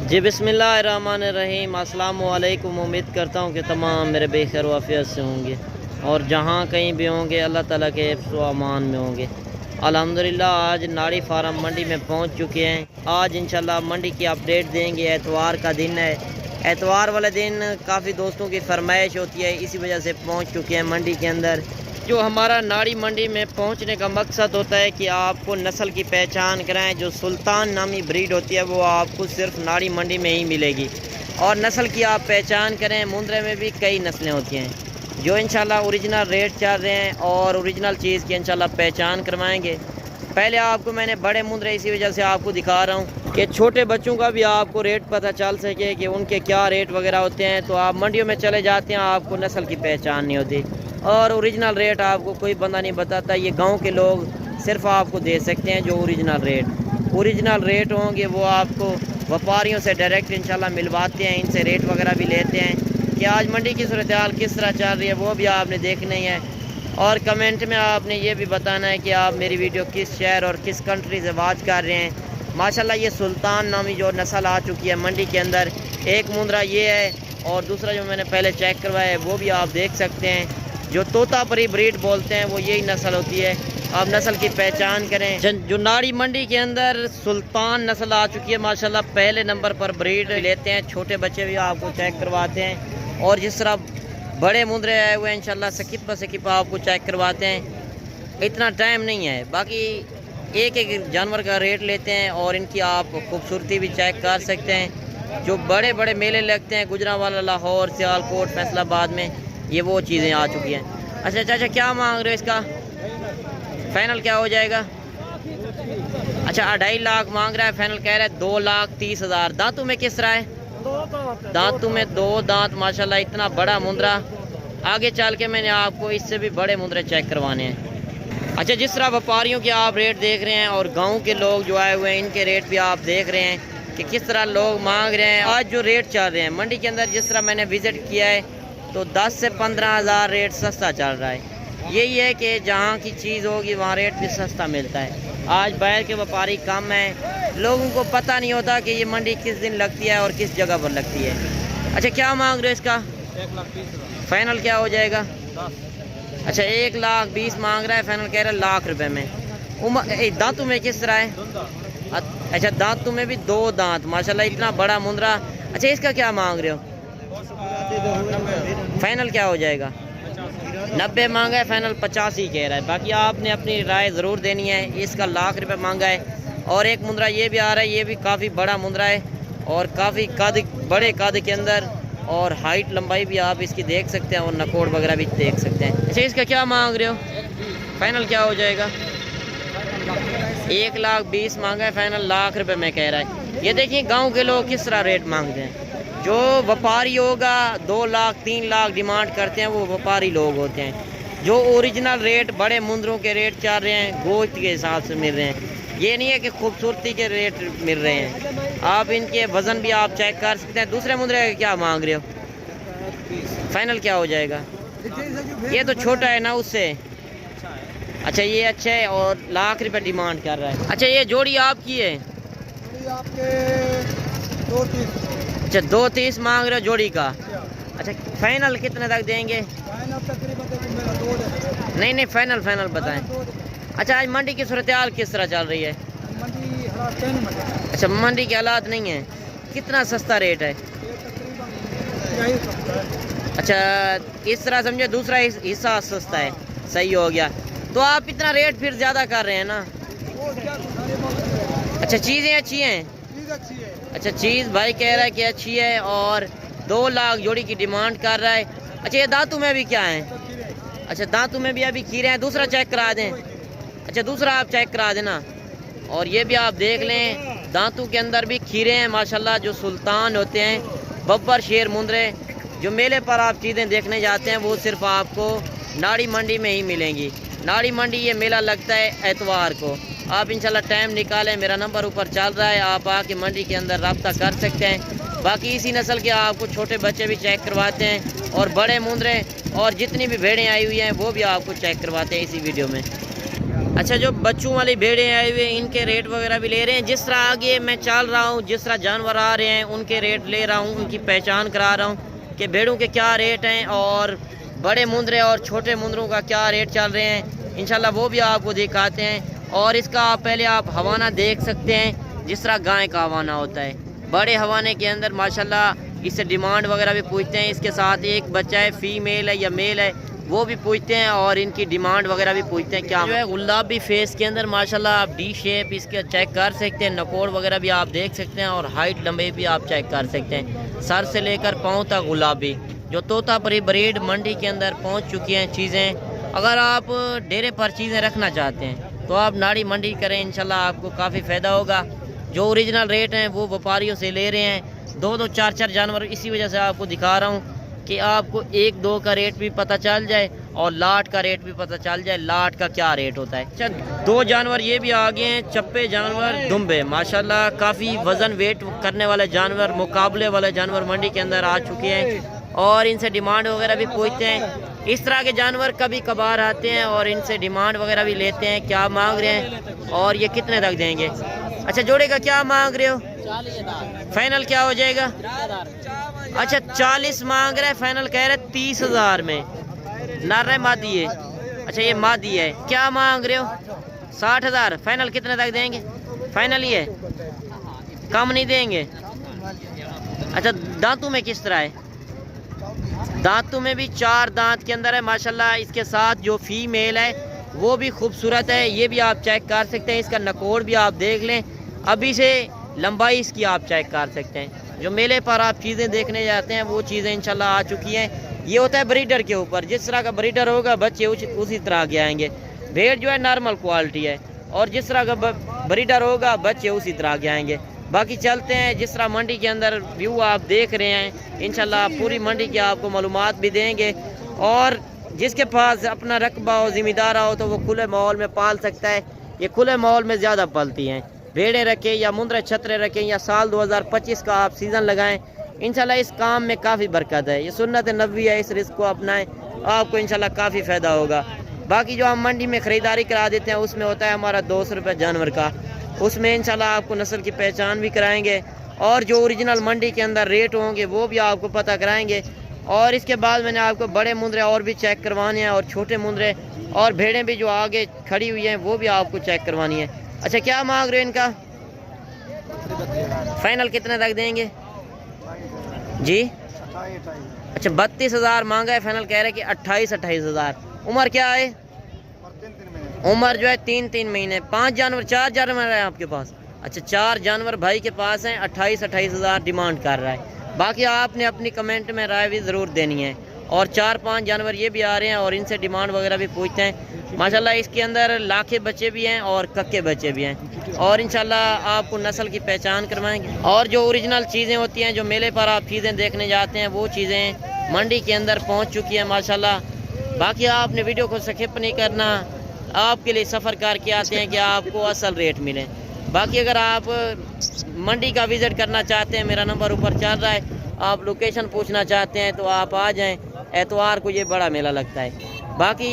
जी बिस्मिल्लाहिर्रहमानिर्रहीम। अस्सलामु अलैकुम। उम्मीद करता हूँ कि तमाम मेरे बेखैर वाफियत से होंगे और जहाँ कहीं भी होंगे अल्लाह ताला के हिफ्ज़ व अमान में होंगे। अल्हम्दुलिल्लाह आज नाड़ी फार्म मंडी में पहुँच चुके हैं। आज इंशाल्लाह मंडी की अपडेट देंगे। एतवार का दिन है। एतवार वाले दिन काफ़ी दोस्तों की फरमाइश होती है, इसी वजह से पहुँच चुके हैं मंडी के अंदर। जो हमारा नाड़ी मंडी में पहुंचने का मकसद होता है कि आपको नस्ल की पहचान कराएं। जो सुल्तान नामी ब्रीड होती है वो आपको सिर्फ नाड़ी मंडी में ही मिलेगी और नस्ल की आप पहचान करें। मुंद्रे में भी कई नस्लें होती हैं जो इंशाल्लाह ओरिजिनल रेट चल रहे हैं और ओरिजिनल चीज़ की इंशाल्लाह पहचान करवाएंगे। पहले आपको मैंने बड़े मुंद्रे इसी वजह से आपको दिखा रहा हूँ कि छोटे बच्चों का भी आपको रेट पता चल सके कि उनके क्या रेट वगैरह होते हैं। तो आप मंडियों में चले जाते हैं, आपको नस्ल की पहचान नहीं होती और ओरिजिनल रेट आपको कोई बंदा नहीं बताता। ये गांव के लोग सिर्फ आपको दे सकते हैं जो ओरिजिनल रेट होंगे वो आपको व्यापारियों से डायरेक्ट इंशाल्लाह मिलवाते हैं, इनसे रेट वगैरह भी लेते हैं कि आज मंडी की सूरत हाल किस तरह चल रही है वो भी आपने देखना ही है। और कमेंट में आपने ये भी बताना है कि आप मेरी वीडियो किस शहर और किस कंट्री से वाच कर रहे हैं। माशाल्लाह ये सुल्तान नामी जो नस्ल आ चुकी है मंडी के अंदर, एक मुंद्रा ये है और दूसरा जो मैंने पहले चेक करवाया है वो भी आप देख सकते हैं। जो तोतापरी ब्रीड बोलते हैं वो यही नस्ल होती है। आप नस्ल की पहचान करें। जो नाड़ी मंडी के अंदर सुल्तान नस्ल आ चुकी है माशाल्लाह पहले नंबर पर ब्रीड लेते हैं। छोटे बच्चे भी आपको चेक करवाते हैं और जिस तरह बड़े मुंद्रे आए हुए इंशाल्लाह सकिप आपको चेक करवाते हैं। इतना टाइम नहीं है, बाकी एक एक जानवर का रेट लेते हैं और इनकी आप खूबसूरती भी चेक कर सकते हैं। जो बड़े बड़े मेले लगते हैं गुजरांवाला, लाहौर, सियालकोट, फैसलाबाद में, ये वो चीज़ें आ चुकी हैं। अच्छा चाचा क्या मांग रहे हो इसका? फाइनल क्या हो जाएगा? अच्छा 2.5 लाख मांग रहा है, फाइनल कह रहा है 2,30,000। दांतों में किस तरह है? दांतों में 2 दांत माशाल्लाह। इतना बड़ा मुंद्रा, आगे चल के मैंने आपको इससे भी बड़े मुंद्रे चेक करवाने हैं। अच्छा जिस तरह व्यापारियों के आप रेट देख रहे हैं और गाँव के लोग जो आए हुए हैं इनके रेट भी आप देख रहे हैं कि किस तरह लोग मांग रहे हैं। आज जो रेट चल रहे हैं मंडी के अंदर, जिस तरह मैंने विज़िट किया है तो 10 से 15,000 रेट सस्ता चल रहा है। यही है कि जहाँ की चीज़ होगी वहाँ रेट भी सस्ता मिलता है। आज बाहर के व्यापारी कम हैं, लोगों को पता नहीं होता कि ये मंडी किस दिन लगती है और किस जगह पर लगती है। अच्छा क्या मांग रहे हो इसका? 1,20,000। फाइनल क्या हो जाएगा? 10। अच्छा 1,20,000 मांग रहा है, फाइनल कह रहा है लाख रुपए में। दांतों में किस तरह है? अच्छा दांतों में भी 2 दांत माशाल्लाह, इतना बड़ा मुंद्रा। अच्छा इसका क्या मांग रहे हो? फाइनल क्या हो जाएगा? 90 मांगा है, फाइनल 85 ही कह रहा है। बाकी आपने अपनी राय ज़रूर देनी है। इसका लाख रुपए मांगा है। और एक मुंद्रा ये भी आ रहा है, ये भी काफ़ी बड़ा मुंद्रा है और काफ़ी बड़े कद के अंदर और हाइट लंबाई भी आप इसकी देख सकते हैं और नकोड़ वगैरह भी देख सकते हैं। अच्छा इसका क्या मांग रहे हो? फाइनल क्या हो जाएगा? 1,20,000 मांगा है, फाइनल लाख रुपए में कह रहा है। ये देखिए गाँव के लोग किस तरह रेट मांगते हैं। जो व्यापारी होगा 2 लाख 3 लाख डिमांड करते हैं वो व्यापारी लोग होते हैं। जो ओरिजिनल रेट बड़े मुंद्रों के रेट चल रहे हैं गोश्त के हिसाब से मिल रहे हैं। ये नहीं है कि खूबसूरती के रेट मिल रहे हैं। आप इनके वज़न भी आप चेक कर सकते हैं। दूसरे मुंद्रे का क्या मांग रहे हो? फाइनल क्या हो जाएगा? ये तो छोटा है ना उससे। अच्छा ये अच्छा है और लाख रुपए डिमांड कर रहा है। अच्छा ये जोड़ी आपकी है? अच्छा 2,30 मांग रहे हो जोड़ी का। अच्छा फाइनल कितने तक देंगे? नहीं फाइनल बताएं। अच्छा आज मंडी की सूरत हाल किस तरह चल रही है? अच्छा मंडी के हालात नहीं है। कितना सस्ता रेट है? अच्छा इस तरह समझे दूसरा हिस्सा सस्ता है, सही हो गया। तो आप इतना रेट फिर ज़्यादा कर रहे हैं ना। अच्छा चीज़ें अच्छी हैं? अच्छा चीज़ भाई कह रहा है कि अच्छी है और 2 लाख जोड़ी की डिमांड कर रहा है। अच्छा ये दांतों में भी क्या है? अच्छा दांतों में भी अभी खीरे हैं। दूसरा चेक करा दें। अच्छा दूसरा आप चेक करा देना। और ये भी आप देख लें दांतों के अंदर भी खीरे हैं माशाल्लाह। जो सुल्तान होते हैं बब्बर शेर मुंद्रे, जो मेले पर आप चीज़ें देखने जाते हैं वो सिर्फ आपको नाड़ी मंडी में ही मिलेंगी। नाड़ी मंडी ये मेला लगता है एतवार को। आप इंशाल्लाह टाइम निकालें, मेरा नंबर ऊपर चल रहा है, आप आके मंडी के अंदर रब्ता कर सकते हैं। बाकी इसी नस्ल के आपको छोटे बच्चे भी चेक करवाते हैं और बड़े मुंद्रे और जितनी भी भेड़ें आई हुई हैं वो भी आपको चेक करवाते हैं इसी वीडियो में। अच्छा, जो बच्चों वाली भेड़ें आए हुए इनके रेट वगैरह भी ले रहे हैं। जिस तरह आगे मैं चल रहा हूँ, जिस तरह जानवर आ रहे हैं उनके रेट ले रहा हूँ, उनकी पहचान करा रहा हूँ कि भेड़ों के क्या रेट हैं और बड़े मुंदरे और छोटे मुंदरों का क्या रेट चल रहे हैं। इंशाल्लाह वो भी आपको दिखाते हैं। और इसका पहले आप हवाना देख सकते हैं, जिस तरह गाय का हवाना होता है। बड़े हवाने के अंदर माशाल्लाह इससे डिमांड वगैरह भी पूछते हैं। इसके साथ एक बच्चा है, फीमेल है या मेल है, वो भी पूछते हैं और इनकी डिमांड वगैरह भी पूछते हैं। क्या जो है गुलाबी फेस के अंदर माशाल्लाह आप डी शेप इसके चेक कर सकते हैं, नकोड़ वगैरह भी आप देख सकते हैं और हाइट लंबे भी आप चेक कर सकते हैं। सर से लेकर पाँव तक गुलाबी, जो तोतापुरी ब्रीड मंडी के अंदर पहुंच चुकी हैं चीज़ें। अगर आप डेरे पर चीज़ें रखना चाहते हैं तो आप नाड़ी मंडी करें, इंशाल्लाह आपको काफ़ी फ़ायदा होगा। जो ओरिजिनल रेट हैं वो व्यापारियों से ले रहे हैं, 2-2 4-4 जानवर। इसी वजह से आपको दिखा रहा हूँ कि आपको 1-2 का रेट भी पता चल जाए और लाट का रेट भी पता चल जाए, लाट का क्या रेट होता है। अच्छा, 2 जानवर ये भी आ गए हैं, चप्पे जानवर दुम्बे माशाल्लाह काफ़ी वज़न वेट करने वाले जानवर, मुकाबले वाले जानवर मंडी के अंदर आ चुके हैं और इनसे डिमांड वगैरह भी पूछते हैं। इस तरह के जानवर कभी कभार आते हैं और इनसे डिमांड वगैरह भी लेते हैं, क्या मांग रहे हैं और ये कितने तक देंगे। अच्छा, जोड़े का क्या मांग रहे हो? फाइनल क्या हो जाएगा? अच्छा, 40 मांग रहे, फाइनल कह रहे 30,000 में। नर है मादी है? अच्छा, ये मादी है। क्या मांग रहे हो? 60,000। फाइनल कितने तक देंगे? फाइनल ही है, कम नहीं देंगे। अच्छा, दांतों में किस तरह है? दांतों में भी 4 दांत के अंदर है माशाल्लाह। इसके साथ जो फीमेल है वो भी खूबसूरत है, ये भी आप चेक कर सकते हैं। इसका नकोड़ भी आप देख लें, अभी से लंबाई इसकी आप चेक कर सकते हैं। जो मेले पर आप चीज़ें देखने जाते हैं वो चीज़ें इंशाल्लाह आ चुकी हैं। ये होता है ब्रीडर के ऊपर, जिस तरह का ब्रीडर होगा बच्चे उसी तरह के आएंगे। भेड़ जो है नॉर्मल क्वालिटी है और जिस तरह का ब्रीडर होगा बच्चे उसी तरह के आएंगे। बाकी चलते हैं, जिस तरह मंडी के अंदर व्यू आप देख रहे हैं, इंशाल्लाह पूरी मंडी की आपको मालूमात भी देंगे। और जिसके पास अपना रकबा हो, ज़िम्मेदार हो, तो वो खुले माहौल में पाल सकता है। ये खुले माहौल में ज़्यादा पलती हैं। भेड़ें रखें या मुंदरे छतरे रखें या साल 2025 का आप सीज़न लगाएं, इंशाल्लाह इस काम में काफ़ी बरकत है। ये सुन्नत नबवी है, इस रिस्क को अपनाएं, आपको इंशाल्लाह काफ़ी फ़ायदा होगा। बाकी जो हम मंडी में ख़रीदारी करा देते हैं उसमें होता है हमारा 200 रुपये जानवर का, उसमें इंशाल्लाह आपको नस्ल की पहचान भी कराएंगे और जो ओरिजिनल मंडी के अंदर रेट होंगे वो भी आपको पता कराएंगे। और इसके बाद मैंने आपको बड़े मुंदरे और भी चेक करवाने हैं और छोटे मुंदरे और भेड़ें भी जो आगे खड़ी हुई हैं वो भी आपको चेक करवानी है। अच्छा, क्या मांग रहे हो इनका? फाइनल कितने तक देंगे जी? अच्छा, 32,000 मांगा है, फाइनल कह रहे कि 28,000। उम्र क्या है? उम्र जो है 3-3 महीने। 5 जानवर 4 जानवर है आपके पास? अच्छा, 4 जानवर भाई के पास हैं, 28,000 डिमांड कर रहा है। बाकी आपने अपनी कमेंट में राय भी ज़रूर देनी है। और 4-5 जानवर ये भी आ रहे हैं और इनसे डिमांड वगैरह भी पूछते हैं माशाल्लाह। इसके अंदर लाखे बच्चे भी हैं और कक्के बच्चे भी हैं और इंशाल्लाह आपको नस्ल की पहचान करवाएंगे। और जो ओरिजिनल चीज़ें होती हैं, जो मेले पर आप चीज़ें देखने जाते हैं, वो चीज़ें मंडी के अंदर पहुँच चुकी हैं माशाल्लाह। बाकी आपने वीडियो को स्किप नहीं करना, आपके लिए सफ़र करके आते हैं कि आपको असल रेट मिले। बाकी अगर आप मंडी का विज़िट करना चाहते हैं, मेरा नंबर ऊपर चल रहा है, आप लोकेशन पूछना चाहते हैं तो आप आ जाएं। एतवार को ये बड़ा मेला लगता है। बाकी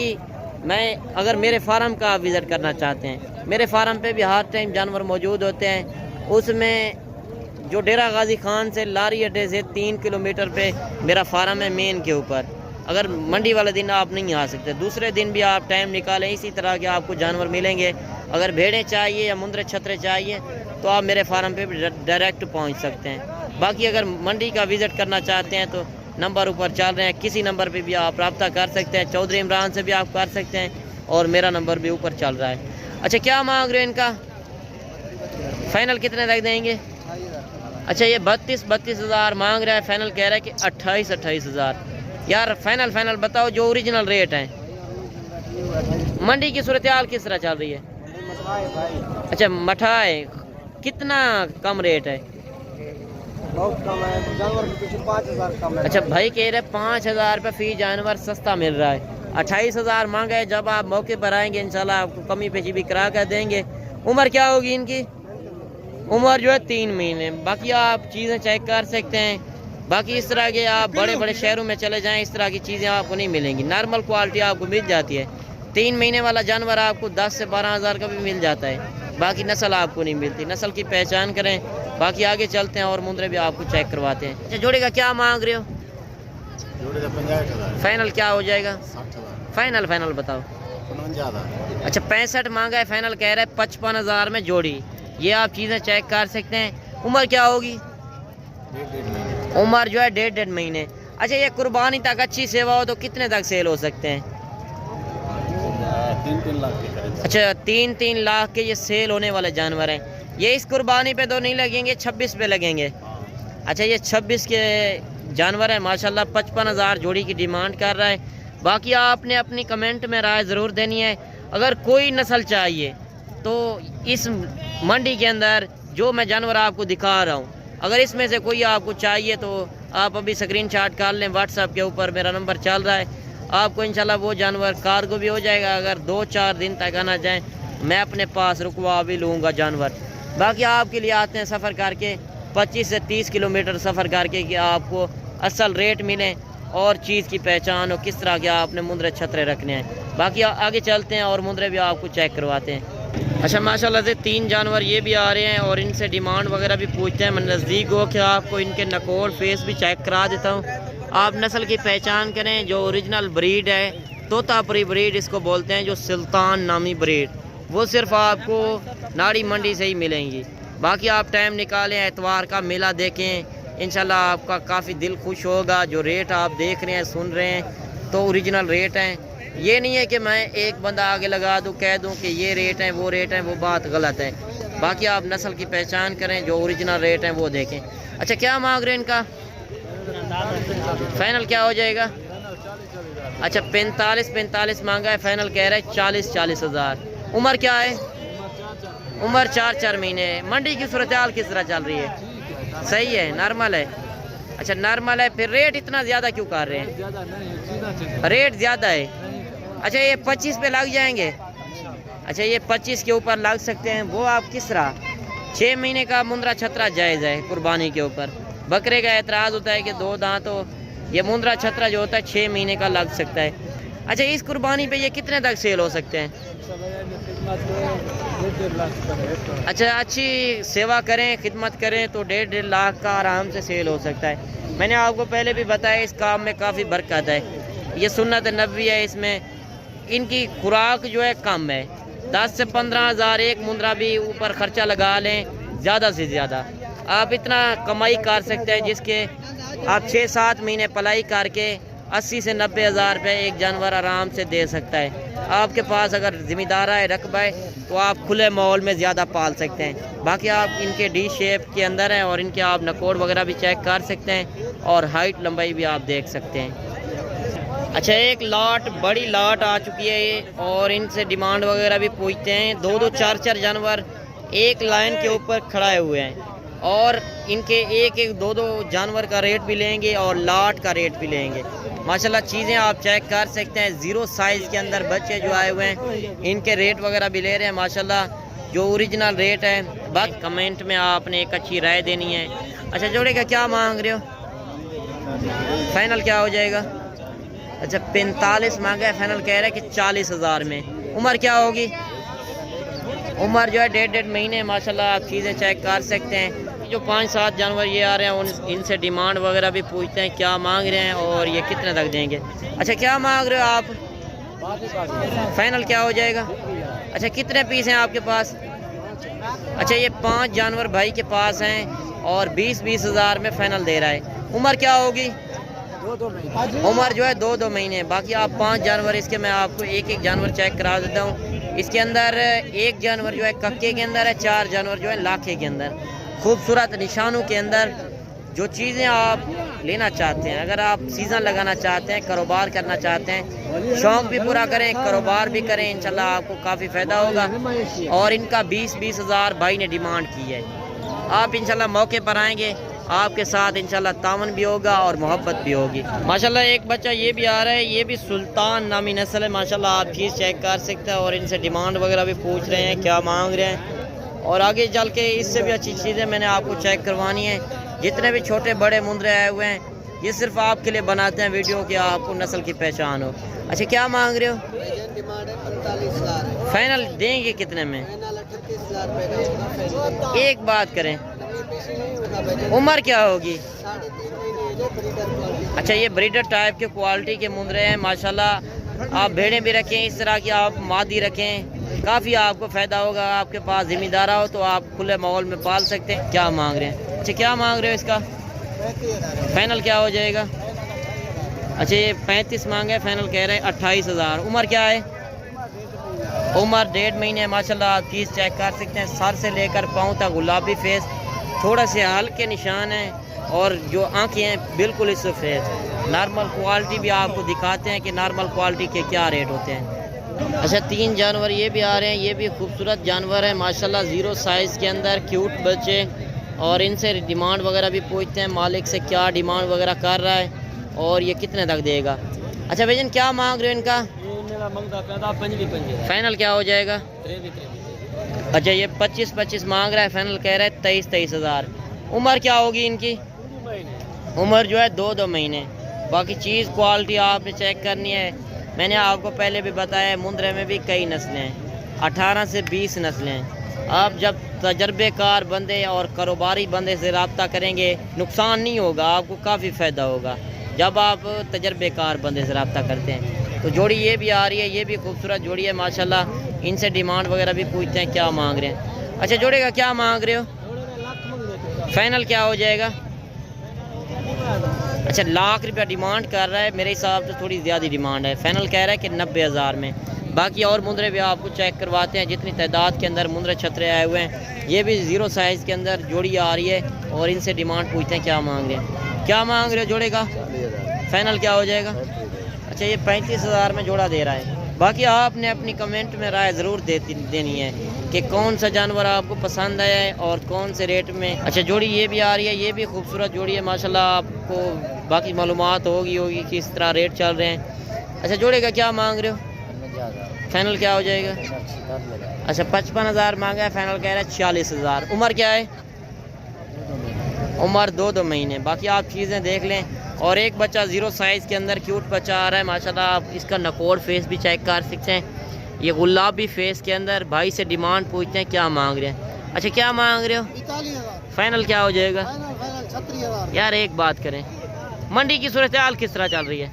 मैं अगर मेरे फार्म का आप विज़िट करना चाहते हैं, मेरे फार्म पे भी हर टाइम जानवर मौजूद होते हैं। उसमें जो डेरा गाजी खान से लारी अड्डे से 3 किलोमीटर पे मेरा फार्म है मेन के ऊपर। अगर मंडी वाले दिन आप नहीं आ सकते, दूसरे दिन भी आप टाइम निकालें, इसी तरह के आपको जानवर मिलेंगे। अगर भेड़ें चाहिए या मुंदरे छतरे चाहिए तो आप मेरे फार्म पे भी डायरेक्ट पहुंच सकते हैं। बाकी अगर मंडी का विज़िट करना चाहते हैं तो नंबर ऊपर चल रहे हैं, किसी नंबर पे भी आप रब्ता कर सकते हैं। चौधरी इमरान से भी आप कर सकते हैं और मेरा नंबर भी ऊपर चल रहा है। अच्छा, क्या मांग रहे हो इनका? फाइनल कितने तक देंगे? अच्छा, ये 32,000 मांग रहा है, फाइनल कह रहा है कि 28,000। यार फाइनल बताओ जो ओरिजिनल रेट है। मंडी की सूरत हाल किस तरह चल रही है? अच्छा, मठाए कितना कम रेट है? बहुत कम है, जानवर के पीछे 5,000 कम है। अच्छा, भाई कह रहे 5,000 रुपये फी जानवर सस्ता मिल रहा है। 28,000 मांगा है। जब आप मौके पर आएंगे इंशाल्लाह आपको कमी पेशी भी करा कर देंगे। उम्र क्या होगी इनकी? उम्र जो है 3 महीने। बाकी आप चीज़ें चेक कर सकते हैं। बाकी इस तरह के आप बड़े बड़े शहरों में चले जाएं, इस तरह की चीज़ें आपको नहीं मिलेंगी। नॉर्मल क्वालिटी आपको मिल जाती है। 3 महीने वाला जानवर आपको 10 से 12 हज़ार का भी मिल जाता है, बाकी नस्ल आपको नहीं मिलती। नस्ल की पहचान करें। बाकी आगे चलते हैं और मुंद्रे भी आपको चेक करवाते हैं। अच्छा, जोड़े का क्या मांग रहे हो? जोड़े का 50,000। फाइनल क्या हो जाएगा? 60,000। फाइनल बताओ। 55,000। अच्छा, 65 मांगा है, फाइनल कह रहा है 55,000 में जोड़ी। ये आप चीज़ें चेक कर सकते हैं। उम्र क्या होगी? 1.5 उम्र जो है 1.5 महीने। अच्छा, ये कुर्बानी तक अच्छी सेवा हो तो कितने तक सेल हो सकते हैं? 3-3 लाख के करीब। अच्छा, 3-3 लाख के ये सेल होने वाले जानवर हैं। ये इस कुर्बानी पे तो नहीं लगेंगे, 26 पे लगेंगे। अच्छा, ये 26 के जानवर है माशाल्लाह। 55,000 जोड़ी की डिमांड कर रहा है। बाकी आपने अपनी कमेंट में राय ज़रूर देनी है। अगर कोई नस्ल चाहिए तो इस मंडी के अंदर जो मैं जानवर आपको दिखा रहा हूँ, अगर इसमें से कोई आपको चाहिए तो आप अभी स्क्रीनशॉट कर लें। व्हाट्सएप के ऊपर मेरा नंबर चल रहा है। आपको इंशाल्लाह वो जानवर कार्गो भी हो जाएगा। अगर 2-4 दिन तक आना चाहें, मैं अपने पास रुकवा भी लूँगा जानवर। बाकी आपके लिए आते हैं सफ़र करके, 25 से 30 किलोमीटर सफ़र करके, कि आपको असल रेट मिले और चीज़ की पहचान हो, किस तरह के आपने मुंद्रे छतरे रखने हैं। बाकी आगे चलते हैं और मुंद्रे भी आपको चेक करवाते हैं। अच्छा, माशाल्लाह से 3 जानवर ये भी आ रहे हैं और इनसे डिमांड वगैरह भी पूछते हैं। मैं नज़दीक हो के आपको इनके नकोर फेस भी चेक करा देता हूँ। आप नस्ल की पहचान करें। जो ओरिजिनल ब्रीड है, तोतापुरी ब्रीड इसको बोलते हैं, जो सुल्तान नामी ब्रीड, वो सिर्फ आपको नाड़ी मंडी से ही मिलेंगी। बाकी आप टाइम निकालें, एतवार का मेला देखें, इंशाल्लाह आपका काफ़ी दिल खुश होगा। जो रेट आप देख रहे हैं, सुन रहे हैं, तो ओरिजिनल रेट हैं। ये नहीं है कि मैं एक बंदा आगे लगा दूं, कह दूं कि ये रेट है, वो रेट है, वो बात गलत है। बाकी आप नस्ल की पहचान करें, जो ओरिजिनल रेट हैं वो देखें। अच्छा, क्या मांग रहे हैं इनका? फाइनल क्या हो जाएगा? अच्छा, 45 मांगा है, फाइनल कह रहा है 40 हज़ार। उम्र क्या है? उम्र 4 महीने। मंडी की सूरत हाल किस तरह चल रही है? सही है, नॉर्मल है। अच्छा, नॉर्मल है, फिर रेट इतना ज़्यादा क्यों कर रहे हैं? रेट ज़्यादा है। अच्छा, ये 25 पे लग जाएंगे? अच्छा, ये 25 के ऊपर लग सकते हैं। वो आप किस तरह? 6 महीने का मुंद्रा छतरा जायज़ है कुर्बानी के ऊपर। बकरे का एतराज़ होता है कि 2 दांत हो। ये मुंद्रा छतरा जो होता है 6 महीने का लग सकता है। अच्छा, इस कुर्बानी पे ये कितने तक सेल हो सकते हैं? अच्छा, अच्छी सेवा करें, खिदमत करें तो 1.5 लाख का आराम से सेल हो सकता है। मैंने आपको पहले भी बताया, इस काम में काफ़ी बरकत है। ये सुन्नत नबवी है। इसमें इनकी खुराक जो है कम है। 10 से 15 हज़ार एक मुंद्रा भी ऊपर ख़र्चा लगा लें, ज़्यादा से ज़्यादा आप इतना कमाई कर सकते हैं, जिसके आप 6-7 महीने पलाई करके 80 से 90 हज़ार रुपये एक जानवर आराम से दे सकता है। आपके पास अगर ज़िम्मेदार है, रकबा है, तो आप खुले माहौल में ज़्यादा पाल सकते हैं। बाकी आप इनके डी शेप के अंदर हैं और इनके आप नकोड़ वगैरह भी चेक कर सकते हैं और हाइट लंबाई भी आप देख सकते हैं। अच्छा, एक लाट, बड़ी लाट आ चुकी है ये, और इनसे डिमांड वगैरह भी पूछते हैं। 2-2, 4-4 जानवर एक लाइन के ऊपर खड़ाए हुए हैं और इनके 1-1, 2-2 जानवर का रेट भी लेंगे और लाट का रेट भी लेंगे। माशाल्लाह चीज़ें आप चेक कर सकते हैं। 0 साइज़ के अंदर बच्चे जो आए हुए हैं, इनके रेट वगैरह भी ले रहे हैं माशाल्लाह, जो ओरिजिनल रेट है। बात कमेंट में आपने एक अच्छी राय देनी है। अच्छा, जोड़े का क्या मांग रहे हो? फाइनल क्या हो जाएगा? अच्छा, 45 मांगा है, फाइनल कह रहा है कि 40 हज़ार में। उम्र क्या होगी? उम्र जो है 1.5 महीने। माशाल्लाह आप चीज़ें चेक कर सकते हैं। जो 5-7 जानवर ये आ रहे हैं, इनसे डिमांड वगैरह भी पूछते हैं, क्या मांग रहे हैं और ये कितने तक देंगे। अच्छा, क्या मांग रहे हो आप? फाइनल क्या हो जाएगा? अच्छा, कितने पीस हैं आपके पास? अच्छा, ये 5 जानवर भाई के पास हैं और 20-20 हज़ार में फ़ाइनल दे रहा है। उम्र क्या होगी? उम्र जो है 2-2 महीने। बाकी आप 5 जानवर इसके, मैं आपको 1-1 जानवर चेक करा देता हूँ। इसके अंदर 1 जानवर जो है कक्के के अंदर है, 4 जानवर जो है लाखे के अंदर, खूबसूरत निशानों के अंदर। जो चीज़ें आप लेना चाहते हैं, अगर आप सीज़न लगाना चाहते हैं, कारोबार करना चाहते हैं, शौक़ भी पूरा करें, कारोबार भी करें, इंशाल्लाह आपको काफ़ी फ़ायदा होगा। और इनका 20-20 हज़ार भाई ने डिमांड की है। आप इंशाल्लाह मौके पर आएंगे, आपके साथ इंशाल्लाह तावन भी होगा और मोहब्बत भी होगी। माशाल्लाह एक बच्चा ये भी आ रहा है, ये भी सुल्तान नामी नस्ल है। माशाल्लाह आप चीज़ चेक कर सकते हैं और इनसे डिमांड वगैरह भी पूछ रहे हैं, क्या मांग रहे हैं, और आगे चल के इससे भी अच्छी चीज़ें मैंने आपको चेक करवानी है। जितने भी छोटे बड़े मुंद्रे आए हुए हैं, ये सिर्फ आपके लिए बनाते हैं वीडियो, कि आपको नस्ल की पहचान हो। अच्छा, क्या मांग रहे हो? 45,000 है। फाइनल देंगे कितने में? फाइनल 38,000 रुपए का होगा। एक बात करें, नहीं होगा भाई। उम्र क्या होगी? 3.5 महीने ये ब्रीडर क्वालिटी। अच्छा, ये ब्रीडर टाइप के क्वालिटी के मुंदरे हैं माशाल्लाह। आप भेड़ें भी रखें इस तरह की, आप मादी रखें, काफ़ी आपको फ़ायदा होगा। आपके पास ज़िम्मेदार हो तो आप खुले माहौल में पाल सकते हैं। क्या मांग रहे हैं? अच्छा, क्या मांग रहे हो इसका? 35,000। फाइनल क्या हो जाएगा? अच्छा, ये 35 मांगे, फाइनल कह रहे हैं 28,000। उम्र क्या है? उम्र 1.5 महीने। माशाल्लाह आप चीज़ चेक कर सकते हैं, सर से लेकर पाँव तक गुलाबी फेस, थोड़ा से हल्के निशान हैं और जो आंखें हैं बिल्कुल इस फेस। नॉर्मल क्वालिटी भी आपको दिखाते हैं कि नॉर्मल क्वालिटी के क्या रेट होते हैं। अच्छा, 3 जानवर ये भी आ रहे हैं, ये भी खूबसूरत जानवर है माशाल्लाह, ज़ीरो साइज़ के अंदर क्यूट बच्चे। और इनसे डिमांड वगैरह भी पूछते हैं मालिक से, क्या डिमांड वगैरह कर रहा है और ये कितने तक देगा। अच्छा भैया, क्या मांग रहे हो इनका? फाइनल क्या हो जाएगा? अच्छा, ये 25 मांग रहा है, फाइनल कह रहा है 23,000। उम्र क्या होगी इनकी? उम्र जो है 2 महीने। बाकी चीज़ क्वालिटी आपने चेक करनी है। मैंने आपको पहले भी बताया, मुंद्रे में भी कई नस्लें हैं, 18 से 20 नस्लें हैं। आप जब तजर्बेकार बंदे और कारोबारी बंदे से रब्ता करेंगे, नुकसान नहीं होगा, आपको काफ़ी फ़ायदा होगा जब आप तजर्बेकार बंदे से रब्ता करते हैं। तो जोड़ी ये भी आ रही है, ये भी खूबसूरत जोड़ी है माशाल्लाह। इनसे डिमांड वगैरह भी पूछते हैं क्या मांग रहे हैं। अच्छा, जोड़े का क्या मांग रहे हो? फाइनल क्या हो जाएगा? अच्छा, ₹1,00,000 डिमांड कर रहा है, मेरे हिसाब से थोड़ी ज़्यादा डिमांड है। फाइनल कह रहा है कि 90,000 में। बाकी और मुंदरे भी आपको चेक करवाते हैं, जितनी तादाद के अंदर मुंदरे छतरे आए हुए हैं। ये भी ज़ीरो साइज़ के अंदर जोड़ी आ रही है और इनसे डिमांड पूछते हैं क्या मांग रहे हैं। क्या मांग रहे हो जोड़े का? फाइनल क्या हो जाएगा? अच्छा, ये 35,000 में जोड़ा दे रहा है। बाकी आपने अपनी कमेंट में राय ज़रूर देनी है कि कौन सा जानवर आपको पसंद आया है और कौन से रेट में। अच्छा, जोड़ी ये भी आ रही है, ये भी खूबसूरत जोड़ी है माशाल्लाह। आपको बाकी मालूमात होगी किस तरह रेट चल रहे हैं। अच्छा, जोड़े का क्या मांग रहे हो? फाइनल क्या हो जाएगा? अच्छा, 55,000 मांगा है, फाइनल कह रहा है 46,000। उम्र क्या है? उम्र 2 महीने। बाकी आप चीज़ें देख लें। और एक बच्चा ज़ीरो साइज़ के अंदर क्यूट बच्चा आ रहा है माशाल्लाह। आप इसका नकोर फेस भी चेक कर सकते हैं, ये गुलाबी फेस के अंदर। भाई से डिमांड पूछते हैं क्या मांग रहे हैं। अच्छा, क्या मांग रहे हो? 45,000। फाइनल क्या हो जाएगा? फाइनल 36,000। यार एक बात करें, मंडी की सूरत हाल किस तरह चल रही है?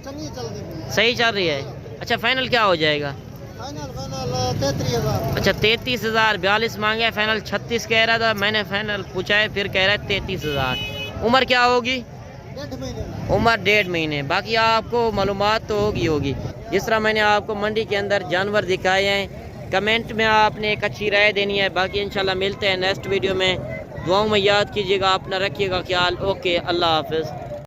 सही चल रही है। अच्छा, फाइनल क्या हो जाएगा? फाइनल 33,000। अच्छा, 33,000। 42 मांगे, फाइनल 36 कह रहा था, मैंने फाइनल पूछा है, फिर कह रहा है 33,000। उम्र क्या होगी? 1.5 महीने। उम्र 1.5 महीने। बाकी आपको मालूमात तो होगी जिस तरह मैंने आपको मंडी के अंदर जानवर दिखाए हैं। कमेंट में आपने एक अच्छी राय देनी है। बाकी इंशाल्लाह मिलते हैं नेक्स्ट वीडियो में। दुआओं में याद कीजिएगा, अपना रखिएगा ख्याल। ओके, अल्लाह हाफिज़।